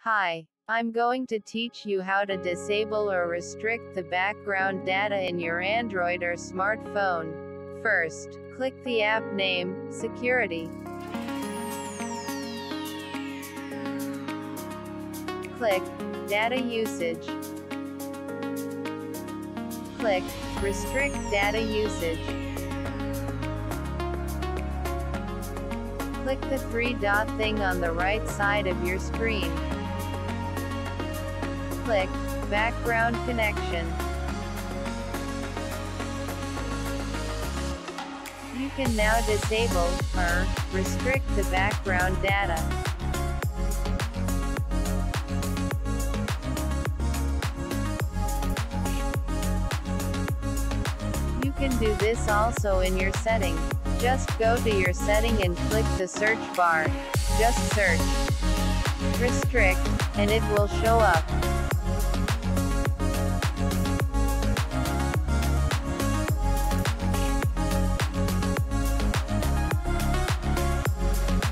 Hi, I'm going to teach you how to disable or restrict the background data in your Android or smartphone. First, click the app name, Security. Click Data Usage. Click Restrict Data Usage. Click the three-dot thing on the right side of your screen. Click Background Connection. You can now disable or restrict the background data. You can do this also in your setting. Just go to your setting and click the search bar. Just search restrict, and it will show up.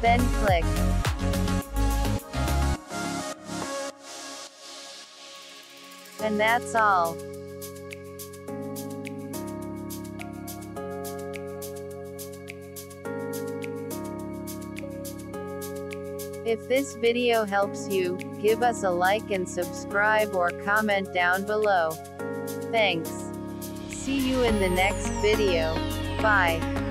Then click and that's all. If this video helps you, give us a like and subscribe or comment down below. Thanks. See you in the next video. Bye.